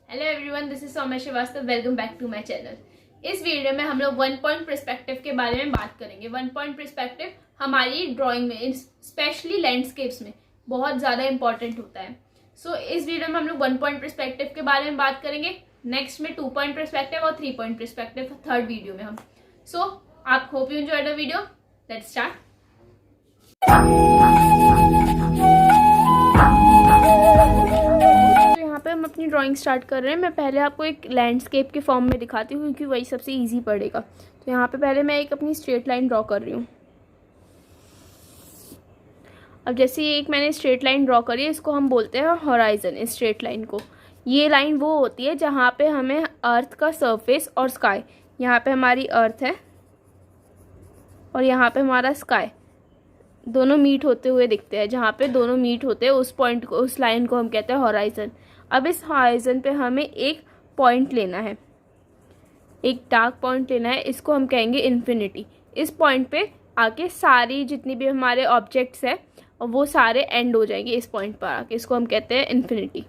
Hello everyone, this is Saumya Srivastava. Welcome back to my channel. इस video में हम लोग वन पॉइंट पर्सपेक्टिव के बारे में बात करेंगे। वन पॉइंट पर्सपेक्टिव हमारी ड्राइंग में, स्पेशली लैंडस्केप्स में बहुत ज़्यादा इंपॉर्टेंट होता है। सो इस वीडियो में हम लोग वन पॉइंट पर्सपेक्टिव के बारे में बात करेंगे। नेक्स्ट में 2 पॉइंट पर्सपेक्टिव और 3 पॉइंट पर्सपेक्टिव थर्ड वीडियो में हम। सो आप hope you enjoy the video. Let's start. हम अपनी ड्राइंग स्टार्ट कर रहे हैं। मैं पहले आपको एक लैंडस्केप के फॉर्म में दिखाती हूँ क्योंकि वही सबसे इजी पड़ेगा। तो यहाँ पे पहले मैं एक अपनी स्ट्रेट लाइन ड्रॉ कर रही हूँ। अब जैसे ये एक मैंने स्ट्रेट लाइन ड्रॉ करी है, इसको हम बोलते हैं हॉराइजन। इस स्ट्रेट लाइन को, ये लाइन वो होती है जहाँ पे हमें अर्थ का सरफेस और स्काई, यहाँ पे हमारी अर्थ है और यहाँ पे हमारा स्काई, दोनों मीट होते हुए दिखते हैं। जहाँ पे दोनों मीट होते हैं उस पॉइंट को, उस लाइन को हम कहते हैं हॉराइजन। अब इस हॉराइजन पे हमें एक पॉइंट लेना है, एक डार्क पॉइंट लेना है, इसको हम कहेंगे इन्फिनिटी। इस पॉइंट पे आके सारी जितनी भी हमारे ऑब्जेक्ट्स हैं वो सारे एंड हो जाएंगे इस पॉइंट पर आके, इसको हम कहते हैं इन्फिनिटी।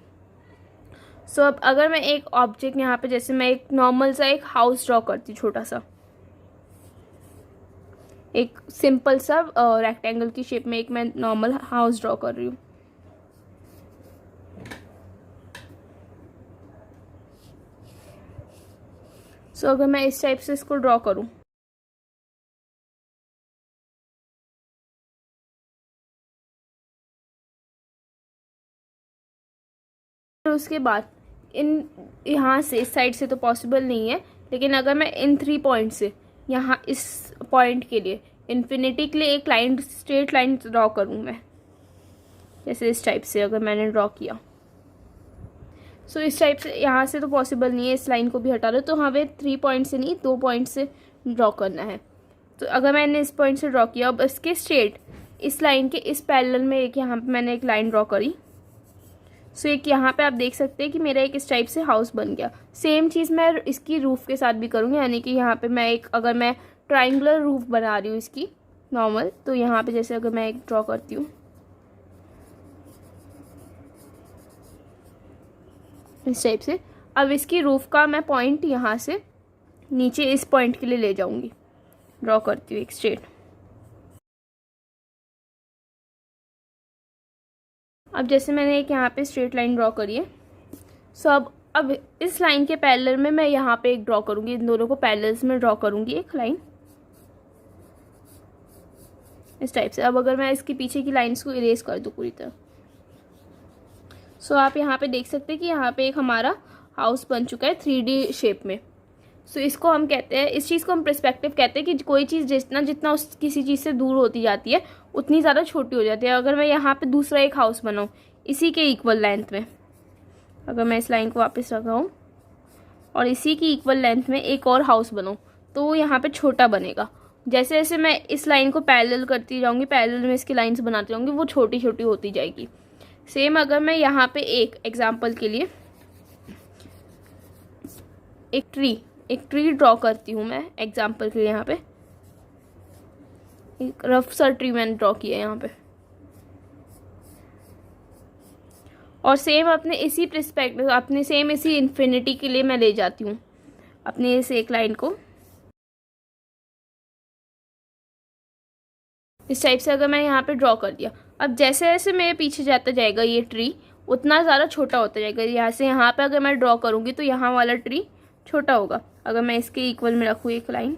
सो अब अगर मैं एक ऑब्जेक्ट यहाँ पे, जैसे मैं एक नॉर्मल सा एक हाउस ड्रॉ करती हूँ, छोटा सा एक सिंपल सा रेक्टेंगल की शेप में एक मैं नॉर्मल हाउस ड्रॉ कर रही हूँ। सो अगर मैं इस टाइप से इसको ड्रॉ करूँ, तो उसके बाद इन यहाँ से इस साइड से तो पॉसिबल नहीं है, लेकिन अगर मैं इन 3 पॉइंट से यहाँ इस पॉइंट के लिए, इन्फिनिटी के लिए एक लाइन, स्ट्रेट लाइन ड्रॉ करूँ मैं, जैसे इस टाइप से अगर मैंने ड्रॉ किया। सो इस टाइप से यहाँ से तो पॉसिबल नहीं है, इस लाइन को भी हटा लो। तो हमें 3 पॉइंट से नहीं, 2 पॉइंट से ड्रॉ करना है। तो अगर मैंने इस पॉइंट से ड्रॉ किया, अब इसके स्ट्रेट इस लाइन के इस पैरेलल में एक यहाँ पे मैंने एक लाइन ड्रॉ करी। सो एक यहाँ पे आप देख सकते हैं कि मेरा एक इस टाइप से हाउस बन गया। सेम चीज़ मैं इसकी रूफ के साथ भी करूँगी, यानी कि यहाँ पे मैं एक, अगर मैं ट्राइंगुलर रूफ बना रही हूँ इसकी नॉर्मल, तो यहाँ पे जैसे अगर मैं एक ड्रॉ करती हूँ इस टाइप से, अब इसकी रूफ का मैं पॉइंट यहाँ से नीचे इस पॉइंट के लिए ले जाऊंगी, ड्रॉ करती हूँ एक स्ट्रेट। अब जैसे मैंने एक यहाँ पे स्ट्रेट लाइन ड्रॉ करी है। सो अब इस लाइन के पैरेलल में मैं यहाँ पे एक ड्रॉ करूँगी, इन दोनों को पैरेलल्स में ड्रॉ करूँगी एक लाइन इस टाइप से। अब अगर मैं इसके पीछे की लाइन्स को इरेज कर दूँ पूरी तरह, सो आप यहाँ पे देख सकते हैं कि यहाँ पे एक हमारा हाउस बन चुका है 3D शेप में। सो इसको हम कहते हैं, इस चीज़ को हम पर्सपेक्टिव कहते हैं कि कोई चीज़ जितना जितना उस किसी चीज़ से दूर होती जाती है उतनी ज़्यादा छोटी हो जाती है। अगर मैं यहाँ पे दूसरा एक हाउस बनाऊँ इसी के इक्वल लेंथ में, अगर मैं इस लाइन को वापस लगाऊँ और इसी की इक्वल लेंथ में एक और हाउस बनाऊँ, तो वो यहाँ पे छोटा बनेगा। जैसे जैसे मैं इस लाइन को पैरेलल करती जाऊँगी, पैरेलल में इसकी लाइन्स बनाती जाऊँगी, वो छोटी छोटी होती जाएगी। सेम अगर मैं यहाँ पे एक एग्जाम्पल के लिए एक ट्री ड्रॉ करती हूँ, मैं एग्जाम्पल के लिए यहाँ पे एक रफ सा ट्री मैंने ड्रॉ किया है यहाँ पे, और सेम अपने इसी पर्सपेक्टिव, अपने सेम इसी इन्फिनिटी के लिए मैं ले जाती हूँ अपने इस एक लाइन को इस टाइप से। अगर मैं यहाँ पे ड्रॉ कर दिया, अब जैसे जैसे मेरे पीछे जाता जाएगा ये ट्री उतना ज़्यादा छोटा होता जाएगा। यहाँ से यहाँ पे अगर मैं ड्रॉ करूँगी तो यहाँ वाला ट्री छोटा होगा। अगर मैं इसके इक्वल में रखूँ एक लाइन,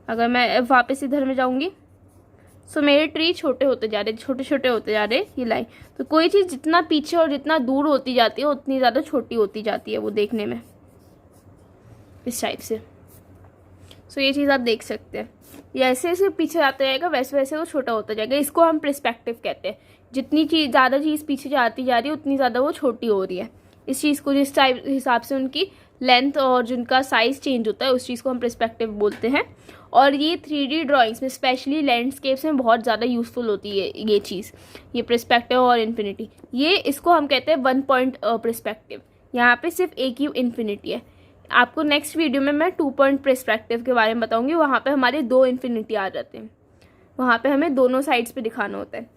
अगर मैं वापस इधर में जाऊँगी, सो मेरे ट्री छोटे होते जा रहे, छोटे छोटे होते जा रहे ये लाइन। तो कोई चीज़ जितना पीछे और जितना दूर होती जाती है उतनी ज़्यादा छोटी होती जाती है वो देखने में इस टाइप से। सो ये चीज़ आप देख सकते हैं, जैसे जैसे पीछे जाता जाएगा वैसे वैसे वो छोटा होता जाएगा। इसको हम पर्सपेक्टिव कहते हैं। जितनी चीज़ ज़्यादा चीज़ पीछे जाती जा रही है उतनी ज़्यादा वो छोटी हो रही है। इस चीज़ को जिस टाइप हिसाब से उनकी लेंथ और जिनका साइज़ चेंज होता है उस चीज़ को हम पर्सपेक्टिव बोलते हैं। और ये 3D ड्राइंग्स में, स्पेशली लैंडस्केप्स में बहुत ज़्यादा यूज़फुल होती है ये चीज़, ये पर्सपेक्टिव और इन्फिनिटी। ये इसको हम कहते हैं 1 पॉइंट पर्सपेक्टिव। यहाँ पे सिर्फ एक ही इन्फिनिटी है। आपको नेक्स्ट वीडियो में मैं 2 पॉइंट पर्सपेक्टिव के बारे में बताऊंगी। वहाँ पे हमारे 2 इन्फिनिटी आ जाते हैं, वहाँ पे हमें दोनों साइड्स पे दिखाना होता है।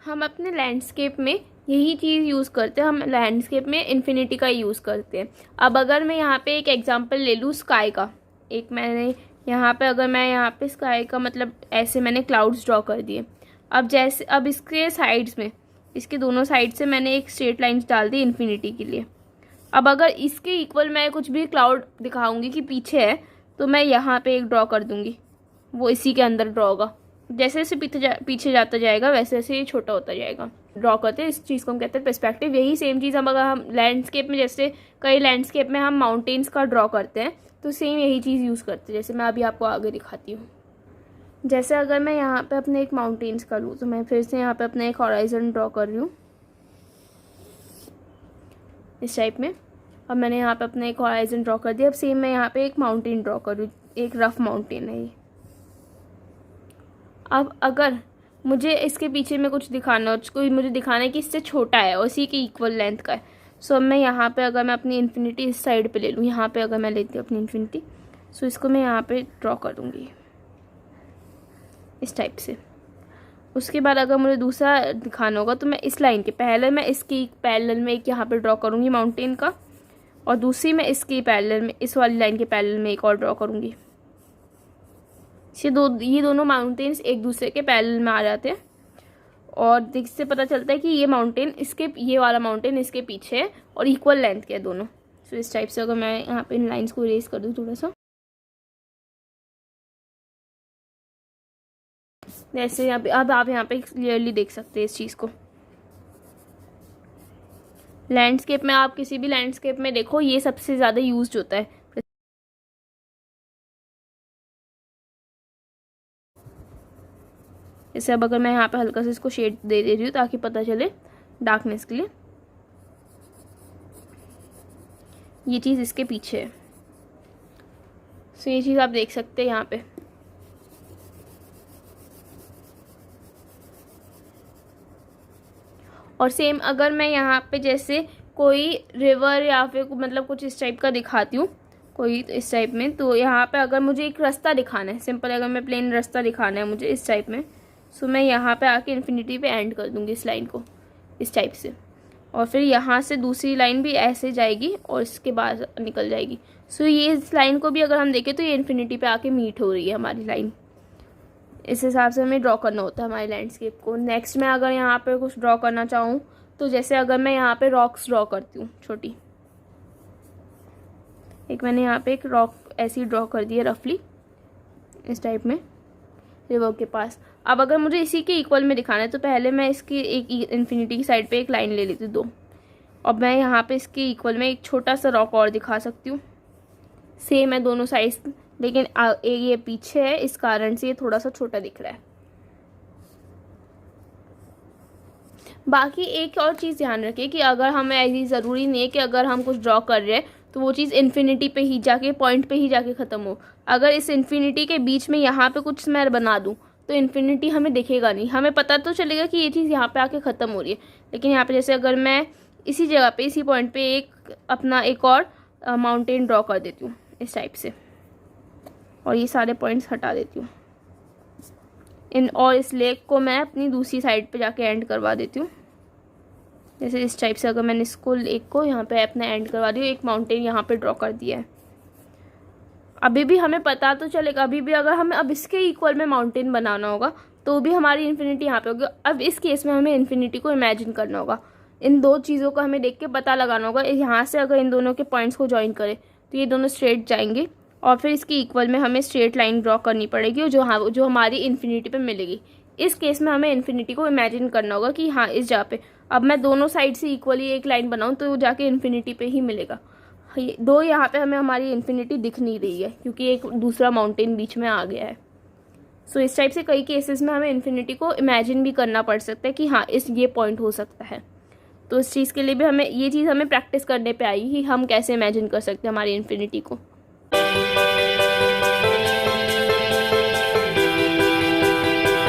हम अपने लैंडस्केप में यही चीज़ यूज़ करते हैं हम लैंडस्केप में, इन्फिनिटी का यूज़ करते हैं। अब अगर मैं यहाँ पे एक एग्जांपल ले लूँ स्काई का, एक मैंने यहाँ पे अगर मैं यहाँ पे स्काई का मतलब ऐसे मैंने क्लाउड्स ड्रॉ कर दिए। अब इसके साइड्स में, इसके दोनों साइड से मैंने एक स्ट्रेट लाइन्स डाल दी इन्फिनिटी के लिए। अब अगर इसके इक्वल मैं कुछ भी क्लाउड दिखाऊंगी कि पीछे है, तो मैं यहाँ पे एक ड्रॉ कर दूंगी, वो इसी के अंदर ड्रॉ होगा। जैसे जैसे पीछे जाता जाएगा वैसे वैसे ये छोटा होता जाएगा। ड्रॉ करते हैं, इस चीज़ को हम कहते हैं पर्सपेक्टिव। यही सेम चीज़ हम अगर हम लैंडस्केप में, जैसे कई लैंडस्केप में हम माउंटेन्स का ड्रॉ करते हैं, तो सेम यही चीज़ यूज़ करते हैं। जैसे मैं अभी आपको आगे दिखाती हूँ। जैसे अगर मैं यहाँ पे अपने एक माउंटेन्स का लूँ, तो मैं फिर से यहाँ पे अपना एक हॉराइजन ड्रॉ कर रही हूँ इस टाइप में। अब मैंने यहाँ पे अपना एक हॉराइजन ड्रॉ कर दिया। अब सेम मैं यहाँ पे एक माउंटेन ड्रॉ कर रही हूँ, एक रफ माउंटेन है ये। अब अगर मुझे इसके पीछे में कुछ दिखाना हो, कोई मुझे दिखाना है कि इससे छोटा है और इसी के इक्वल लेंथ का है, सो अब मैं यहाँ पे अगर मैं अपनी इन्फिनिटी इस साइड पे ले लूँ, यहाँ पे अगर मैं लेती हूँ अपनी इन्फिनिटी, सो इसको मैं यहाँ पे ड्रॉ कर दूँगी इस टाइप से। उसके बाद अगर मुझे दूसरा दिखाना होगा तो मैं इस लाइन के पहले मैं इसकी पैरेलल में एक यहाँ पे ड्रॉ करूँगी माउंटेन का, और दूसरी मैं इसकी पैरेलल में, इस वाली लाइन के पैरेलल में एक और ड्रॉ करूँगी। ये दोनों माउंटेन्स एक दूसरे के पैरेलल में आ जाते हैं, और इससे पता चलता है कि ये वाला माउंटेन इसके पीछे है और इक्वल लेंथ के है दोनों। सो इस टाइप से अगर मैं यहाँ पे इन लाइन्स को इरेज कर दूँ थोड़ा सा, जैसे अब आप यहाँ पे क्लियरली देख सकते हैं इस चीज़ को। लैंडस्केप में, आप किसी भी लैंडस्केप में देखो, ये सबसे ज़्यादा यूज्ड होता है। जैसे अब अगर मैं यहाँ पे हल्का से इसको शेड दे रही हूँ ताकि पता चले डार्कनेस के लिए, ये चीज़ इसके पीछे है। सो ये चीज़ आप देख सकते हैं यहाँ पे। और सेम अगर मैं यहाँ पे जैसे कोई रिवर या फिर मतलब कुछ इस टाइप का दिखाती हूँ, कोई इस टाइप में, तो यहाँ पे अगर मुझे एक रास्ता दिखाना है, सिंपल अगर मैं प्लेन रास्ता दिखाना है मुझे इस टाइप में, सो मैं यहाँ पे आके इन्फिनिटी पे एंड कर दूँगी इस लाइन को इस टाइप से। और फिर यहाँ से दूसरी लाइन भी ऐसे जाएगी और इसके बाद निकल जाएगी। सो ये इस लाइन को भी अगर हम देखें तो ये इन्फिनिटी पे आके मीट हो रही है हमारी लाइन। इस हिसाब से हमें ड्रॉ करना होता है हमारे लैंडस्केप को। नेक्स्ट मैं अगर यहाँ पे कुछ ड्रॉ करना चाहूँ, तो जैसे अगर मैं यहाँ पे रॉक्स ड्रॉ करती हूँ छोटी, एक मैंने यहाँ पे एक रॉक ऐसी ड्रॉ कर दी है रफली इस टाइप में रिवर के पास। अब अगर मुझे इसी के इक्वल में दिखाना है तो पहले मैं इसकी एक इन्फिनिटी की साइड पे एक लाइन ले लेती हूँ 2। अब मैं यहाँ पे इसके इक्वल में एक छोटा सा रॉक और दिखा सकती हूँ, सेम है दोनों साइज, लेकिन ये पीछे है इस कारण से ये थोड़ा सा छोटा दिख रहा है। बाकी एक और चीज़ ध्यान रखिए कि अगर हमें ऐसी ज़रूरी नहीं है कि अगर हम कुछ ड्रॉ कर रहे हैं तो वो चीज़ इन्फिनिटी पे ही जाके, पॉइंट पे ही जाके ख़त्म हो। अगर इस इन्फिनिटी के बीच में यहाँ पे कुछ मैं बना दूँ तो इन्फिनिटी हमें दिखेगा नहीं, हमें पता तो चलेगा कि ये चीज़ यहाँ पे आके ख़त्म हो रही है, लेकिन यहाँ पे जैसे अगर मैं इसी जगह पे, इसी पॉइंट पे एक और माउंटेन ड्रॉ कर देती हूँ इस टाइप से, और ये सारे पॉइंट्स हटा देती हूँ और इस लेक को मैं अपनी दूसरी साइड पे जाके एंड करवा देती हूँ। जैसे इस टाइप से अगर मैंने इसको लेक को यहाँ पे अपना एंड करवा दी, एक माउंटेन यहाँ पे ड्रॉ कर दिया है। अभी भी हमें पता तो चलेगा, अभी भी अगर हमें अब इसके इक्वल में माउंटेन बनाना होगा तो भी हमारी इन्फिनिटी यहाँ पे होगी। अब इस केस में हमें इन्फिनिटी को इमेजिन करना होगा, इन दो चीज़ों को हमें देख के पता लगाना होगा। यहाँ से अगर इन दोनों के पॉइंट्स को ज्वाइन करें तो ये दोनों स्ट्रेट जाएंगे, और फिर इसके इक्वल में हमें स्ट्रेट लाइन ड्रॉ करनी पड़ेगी और जो हमारी इन्फिनिटी पे मिलेगी। इस केस में हमें इन्फिनिटी को इमेजिन करना होगा कि हाँ इस जगह पे अब मैं दोनों साइड से इक्वली एक लाइन बनाऊँ तो वो जाके इन्फिनिटी पे ही मिलेगा। दो यहाँ पे हमें हमारी इन्फिनिटी दिख नहीं रही है क्योंकि एक दूसरा माउंटेन बीच में आ गया है। सो इस टाइप से कई केसेस में हमें इन्फिनिटी को इमेजिन भी करना पड़ सकता है कि हाँ ये पॉइंट हो सकता है। तो इस चीज़ के लिए भी ये चीज़ हमें प्रैक्टिस करने पे आई कि हम कैसे इमेजिन कर सकते हैं हमारी इन्फिनिटी को।